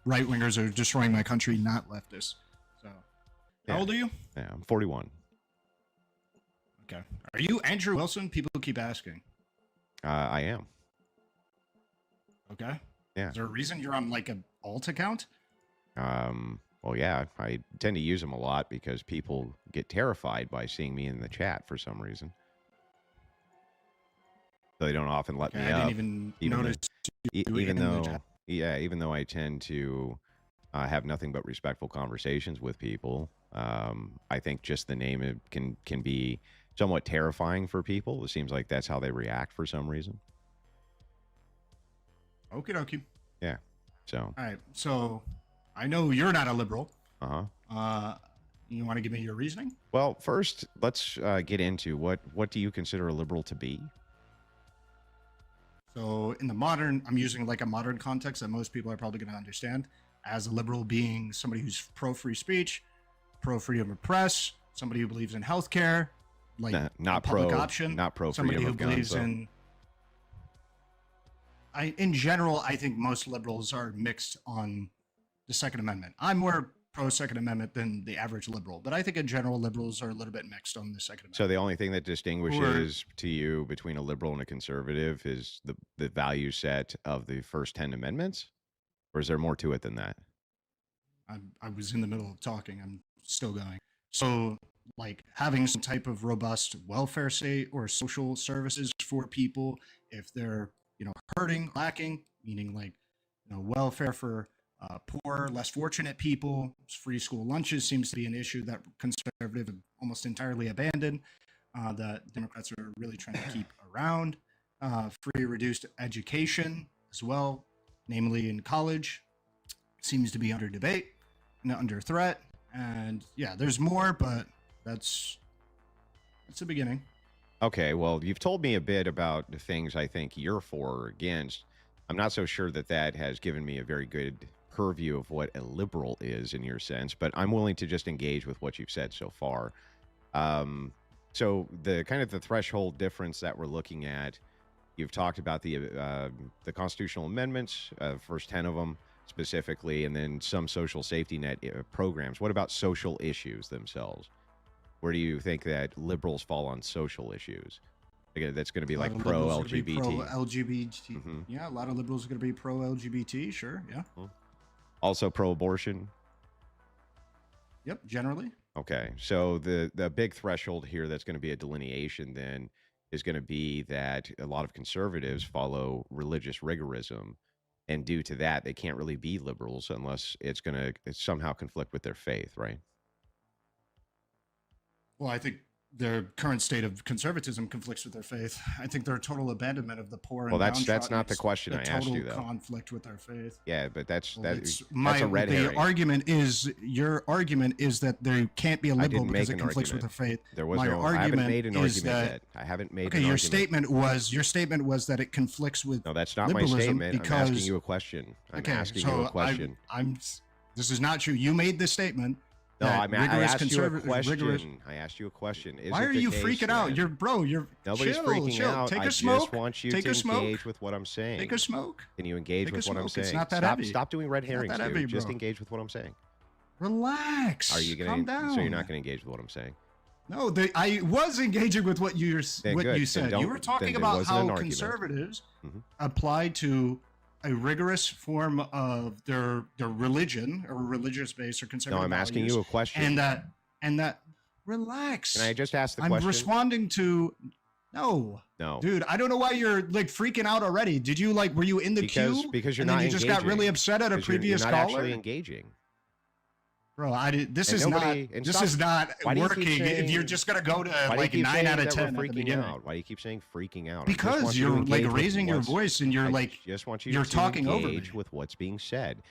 right wingers are destroying my country, not leftists. So, how old are you? Yeah, I'm 41. Okay. Are you Andrew Wilson? People keep asking. I am. Okay. Yeah. Is there a reason you're on like an alt account? Well, yeah, I tend to use them a lot because people get terrified by seeing me in the chat for some reason. So they don't often let me I up. didn't even notice you even in though, the chat. even though I tend to have nothing but respectful conversations with people, I think just the name can be somewhat terrifying for people. It seems like that's how they react for some reason. Okie dokie. Yeah. So. All right. So I know you're not a liberal. Uh-huh. You want to give me your reasoning? Well, first, let's get into what do you consider a liberal to be? So in the modern, I'm using like a modern context that most people are probably going to understand as a liberal being somebody who's pro free speech, pro freedom of press, somebody who believes in healthcare, like not public pro option, not pro somebody freedom who of believes guns, in. In general, I think most liberals are mixed on the Second Amendment. I'm more pro Second Amendment than the average liberal, but I think in general liberals are a little bit mixed on the Second Amendment. So the only thing that distinguishes to you between a liberal and a conservative is the value set of the first 10 amendments, or is there more to it than that? I was in the middle of talking. I'm still going. So like having some type of robust welfare state or social services for people if they're, hurting, lacking, meaning like, welfare for poor, less fortunate people. Free school lunches seems to be an issue that conservative have almost entirely abandoned, that Democrats are really trying to keep around. Free reduced education as well, namely in college, seems to be under debate and under threat. And yeah, there's more, but that's the beginning. Okay, well, you've told me a bit about the things I think you're for or against. I'm not so sure that has given me a very good purview of what a liberal is in your sense, but I'm willing to just engage with what you've said so far. So the kind of the threshold difference that we're looking at, you've talked about the constitutional amendments, first 10 of them specifically, and then some social safety net programs. What about social issues themselves? Where do you think that liberals fall on social issues? Again, that's going to be like pro-LGBT. Pro-LGBT. Mm-hmm. Yeah, a lot of liberals are going to be pro-LGBT, sure, yeah. Also pro-abortion? Yep, generally. Okay, so the big threshold here that's going to be a delineation then is going to be that a lot of conservatives follow religious rigorism, and due to that, they can't really be liberals unless it's going to somehow conflict with their faith, right? Well, I think their current state of conservatism conflicts with their faith. I think their total abandonment of the poor and that's not the question I asked you, though. Total conflict with their faith. Yeah, but that's a red herring. Your argument is that there can't be a liberal because it conflicts with their faith. There was no argument. I haven't made an argument yet. I haven't made. Okay, your statement was that it conflicts with. No, that's not my statement. I'm asking you a question. This is not true. You made this statement. No, I asked you a question. I asked you a question. Why are you freaking out? Nobody's freaking out. Take a smoke. I just want you to engage with what I'm saying. Take a smoke. Can you engage with what I'm saying? It's not that heavy. Stop doing red herrings, dude. Just engage with what I'm saying. Relax. Are you gonna? Calm down. So you're not going to engage with what I'm saying? No, I was engaging with what you said. You were talking about how conservatives apply to a rigorous form of their religion or religious base or conservative. No, I'm asking you a question. And that relax. Can I just ask the question? I'm responding to no. Dude, I don't know why you're like freaking out already. Did you were you in the queue? Because you're not engaging. You just got really upset at a previous caller? You're not actually engaging. Bro, this is not working if you're just going to go to like 9 out of 10 at the beginning. Why do you keep saying freaking out? Because you're like raising your voice and you're you're talking over me. With what's being said.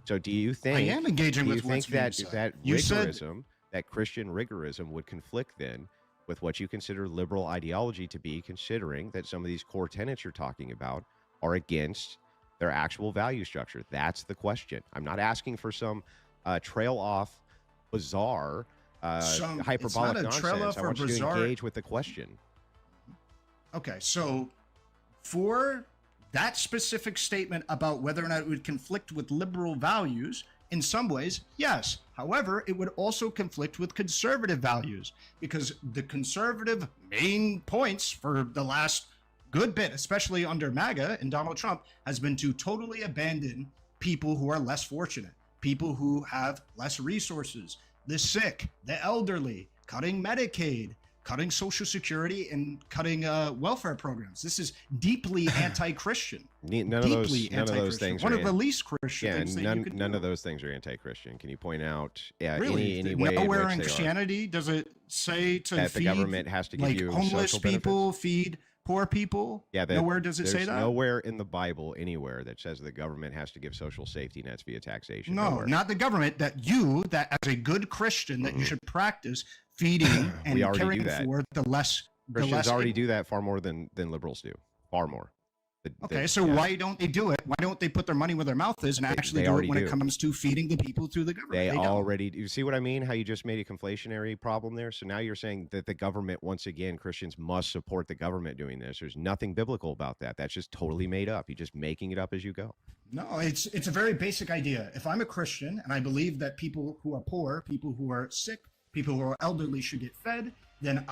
So do you think I am engaging with what's being said? that rigorism, that Christian rigorism would conflict then with what you consider liberal ideology to be, considering that some of these core tenets you're talking about are against their actual value structure? That's the question. I'm not asking for some trail off bizarre hyperbolic nonsense. I want you to engage with the question. Okay, so for that specific statement about whether or not it would conflict with liberal values, in some ways, yes. However, it would also conflict with conservative values, because the conservative main points for the last good bit, especially under MAGA and Donald Trump, has been to totally abandon people who are less fortunate, people who have less resources, the sick, the elderly, cutting Medicaid, cutting Social Security, and cutting welfare programs. This is deeply anti-Christian. None of those things. One of the least Christian things that you could none do. of those things are anti-Christian. Can you point out Really? any way Nowhere in in which Christianity does it say to that feed, the government has to give like, you homeless social people, benefits? feed poor people? Yeah, Nowhere does it say there's that? nowhere in the Bible anywhere that says the government has to give social safety nets via taxation. No, Nowhere. not the government. That as a good Christian, that you should practice feeding and We already caring do that. for the less. Christians already do that far more than liberals do. Far more. Okay, so why don't they do it? Why don't they put their money where their mouth is and actually they do it already when do. it comes to feeding the people through the government? They don't. already do. You see what I mean? How you just made a conflationary problem there? So now you're saying that the government, once again, Christians must support the government doing this. There's nothing biblical about that. That's just totally made up. You're just making it up as you go. No, it's a very basic idea. If I'm a Christian and I believe that people who are poor, people who are sick, people who are elderly should get fed, then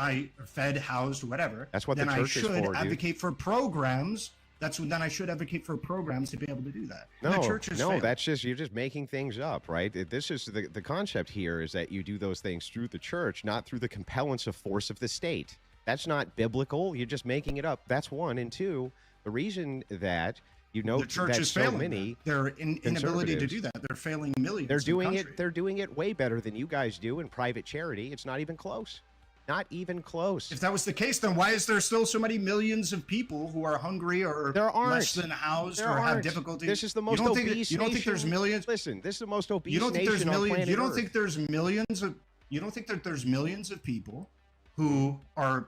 fed, housed, whatever. That's what the then church I is should for, dude. advocate for programs. Then I should advocate for programs to be able to do that. No, And the church has failed. that's just you're just making things up, right? This is the concept here is that you do those things through the church, not through the compellence of force of the state. That's not biblical. You're just making it up. That's one. And two, the reason that the church that is so failing. many Their inability to conservatives- do that. They're failing millions. they're in doing the it. country. They're doing it way better than you guys do in private charity. It's not even close. Not even close. If that was the case, then why is there still so many millions of people who are hungry or There aren't. less than housed There or have aren't. difficulty? This is the most you don't obese think, you don't think there's nation- millions? Listen, this is the most obese You don't think there's nation on millions? planet You don't Earth. think there's millions of? You don't think that there's millions of people who are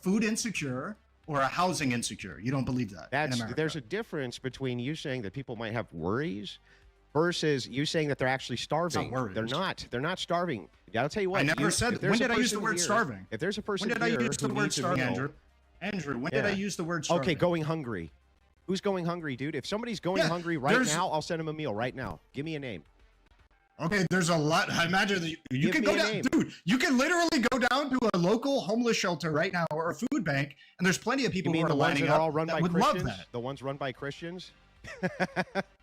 food insecure or are housing insecure? You don't believe that? in America? There's a difference between you saying that people might have worries versus you saying that they're actually starving. worries. They're not. They're not starving. I'll tell you what. I never said. if there's When a did I use the person word here- starving? If there's a person When did I here use the who word needs a starving, meal- Andrew? Andrew, when did I Yeah. use the word starving? Okay, going hungry. Who's going hungry, dude? If somebody's going Yeah, hungry right there's- now, I'll send them a meal right now. Give me a name. Okay, there's a lot. I imagine that you Give can me go a down, name. dude. You can literally go down to a local homeless shelter right now or a food bank, and there's plenty of You people mean who are the ones lining that are up all run by that would Christians? love that. The ones run by Christians?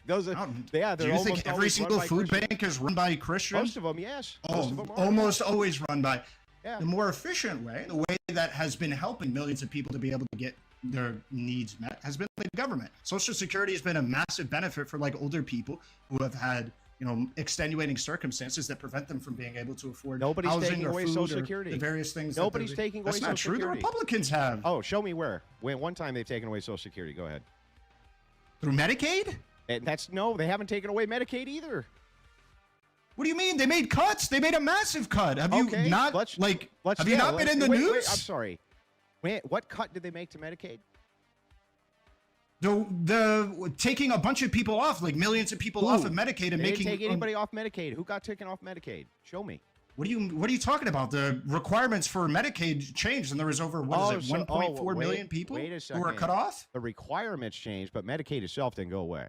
Those are, Um, yeah, Do they're you almost think every always run single by food Christians. bank is run by Christians? Most of them, yes. Most of them are. Almost always run by. Yeah. The more efficient way, the way that has been helping millions of people to be able to get their needs met, has been the government. Social Security has been a massive benefit for like older people who have had, extenuating circumstances that prevent them from being able to afford Nobody's housing taking or away food Social or Security. the various things. Nobody's that taking away That's not Social true. Security. The Republicans have. Oh, show me where. When one time they've taken away Social Security. Go ahead. Through Medicaid? And no, they haven't taken away Medicaid either. What do you mean? They made cuts. They made a massive cut. Have Okay, you not let's- have you not been in the wait, news? Wait, I'm sorry. What cut did they make to Medicaid? The taking a bunch of people off, like millions of people off of Medicaid, and They making didn't take anybody off Medicaid. Who got taken off Medicaid? Show me. What are you talking about? The requirements for Medicaid changed, and there was over 1.4 million people wait a who were second. cut off. The requirements changed, but Medicaid itself didn't go away.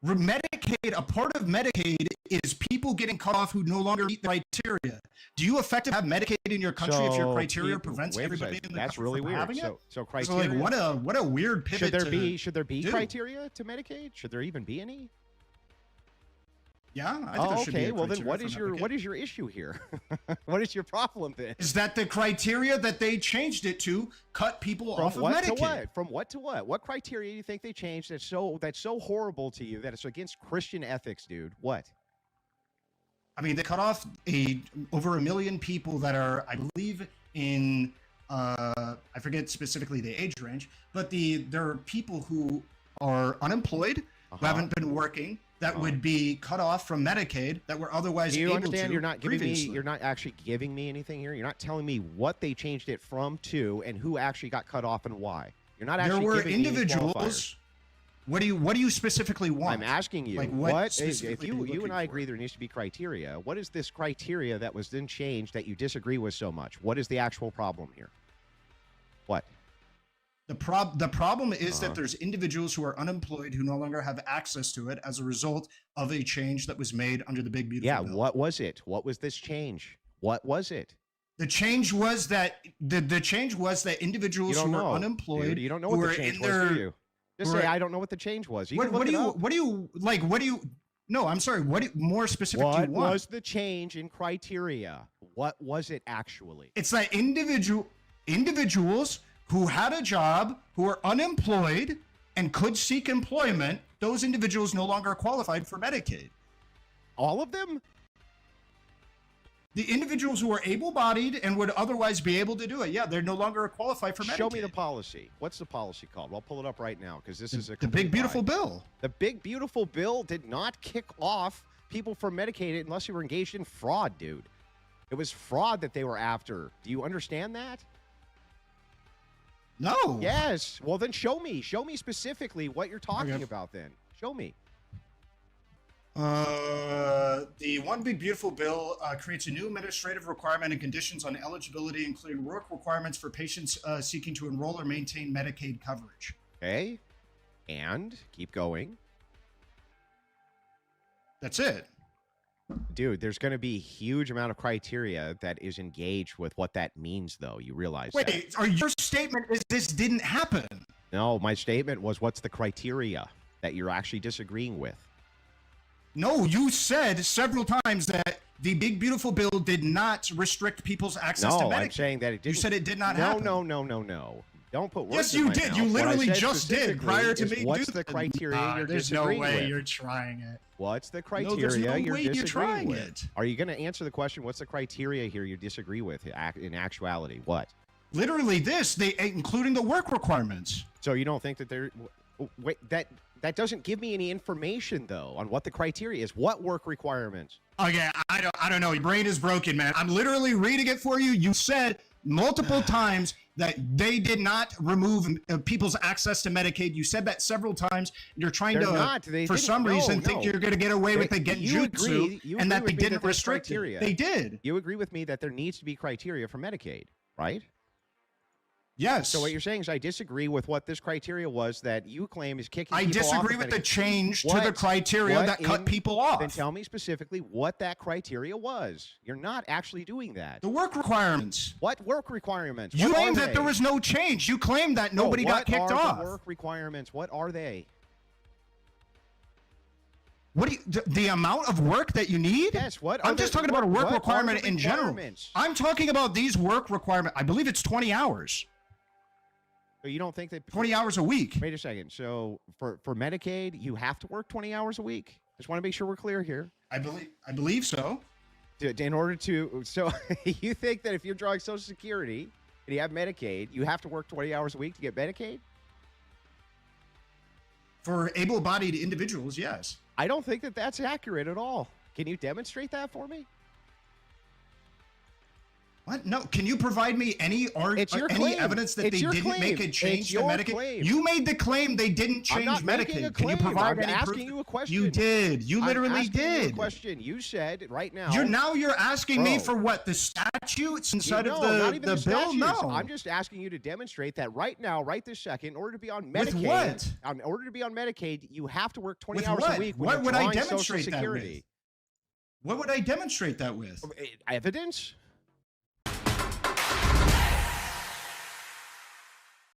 Medicaid, a part of Medicaid is people getting cut off who no longer meet the criteria. Do you effectively have Medicaid in your country if your criteria prevents wait a everybody second. in the That's country really from weird. having it? So So criteria. like what a weird pivot. should there be do. criteria to Medicaid? Should there even be any? Yeah, I think there should be Okay. a Well, then criteria for what Medicaid. is your issue here? What is your problem then? Is that the criteria that they changed it to cut people off of what Medicaid? to what? From what to what? What criteria do you think they changed that's so horrible to you that it's against Christian ethics, dude? What? I mean, they cut off over 1 million people that are, I believe, in I forget specifically the age range, but there are people who are unemployed, who haven't been working, that would be cut off from Medicaid that were otherwise Do you able understand? to You're not giving previously. me. You're not actually giving me anything here. You're not telling me what they changed it from to and who actually got cut off and why. You're not There actually were giving me any qualifiers. individuals. What do you specifically want? I'm asking you, Like, what what if specifically are you you and looking I for? agree there needs to be criteria, what is this criteria that was then changed that you disagree with so much? What is the actual problem here? What? The problem is Uh-huh. that there's individuals who are unemployed who no longer have access to it as a result of a change that was made under the big beautiful Yeah, bill. what was it? What was this change? What was it? The change was that the change was that You individuals don't who are know, unemployed, dude. You don't know who what are the change in was, their, do you? Just who say are, I don't know what the change was. You what can look what do it you up. what do you like? What do you? No, I'm sorry. More specific do you What want? was the change in criteria? What was it actually? It's that individuals who had a job, who are unemployed and could seek employment, those individuals no longer are qualified for Medicaid. All of them? The individuals who are able-bodied and would otherwise be able to do it, yeah, they're no longer qualified for Medicaid. Show me the policy. What's the policy called? I'll pull it up right now because this is a the complete big beautiful lie. bill. The big beautiful bill did not kick off people from Medicaid unless you were engaged in fraud, dude. It was fraud that they were after. Do you understand that? No. Yes. Well, then show me. Show me specifically what you're talking Okay. about then. Show me. The One Big Beautiful Bill creates a new administrative requirement and conditions on eligibility, including work requirements for patients seeking to enroll or maintain Medicaid coverage. Okay. And keep going. That's it. Dude, there's going to be a huge amount of criteria that is engaged with what that means, though. You realize that? Wait, your statement is this didn't happen? No, my statement was what's the criteria that you're actually disagreeing with? No, you said several times that the Big Beautiful Bill did not restrict people's access to No, Medicaid. I'm saying that it didn't. You said it did not no, happen. No. Don't put words Yes, in you my did. mouth. You What I literally said just did prior to specifically me. is what's the criteria you're there's no disagreeing way with? you're trying it. What's the No, criteria there's no you're way you're disagreeing trying with? it. Are you going to answer the question? What's the criteria here you disagree with in actuality? What? Literally this, including the work requirements. So you don't think that there? Wait, that doesn't give me any information though on what the criteria is. What work requirements? Okay, I don't know. Your brain is broken, man. I'm literally reading it for you. You said multiple times that they did not remove people's access to Medicaid. You said that several times. You're trying They're to, not. They for didn't. some reason, No. think you're going to get away with the You agree genjutsu and that with they me didn't there's restrict criteria. it. They did. You agree with me that there needs to be criteria for Medicaid, right? Yes. So what you're saying is I disagree with what this criteria was that you claim is kicking I people off disagree of with the Medicaid. change to the What- criteria what that cut in- people off. Then tell me specifically what that criteria was. You're not actually doing that. The work requirements. What work requirements? You What are claimed that they? there was no change. You claimed that nobody No, got kicked what are off. the work requirements? What are they? What do you, the amount of work that you need? Yes, what are I'm just the talking about a work- work what are requirement the in general. requirements? I'm talking about these work requirement. I believe it's 20 hours. So you don't think that 20 hours a week. Wait a second. So for Medicaid, you have to work 20 hours a week? Just want to make sure we're clear here. I believe so. In order to so you think that if you're drawing Social Security and you have Medicaid, you have to work 20 hours a week to get Medicaid? For able-bodied individuals, yes. I don't think that that's accurate at all. Can you demonstrate that for me? What? No. Can you provide me any It's your any claim. evidence that It's they your didn't make claim. a change It's to your Medicaid? claim. You made the claim they didn't I'm change not making a Medicaid. Can you claim. provide I'm any asking proof? you a question. You did. You I'm literally asking you a did. question. You said right now. You're asking me Bro. for what? The statutes inside no, of not even the bill? statutes. No. I'm just asking you to demonstrate that right now, right this second, in order to be on With Medicaid. what? In order to be on Medicaid, you have to work 20 With hours what? a week. When What you're would I drawing Social demonstrate that Security. with? What would I demonstrate that with? Evidence?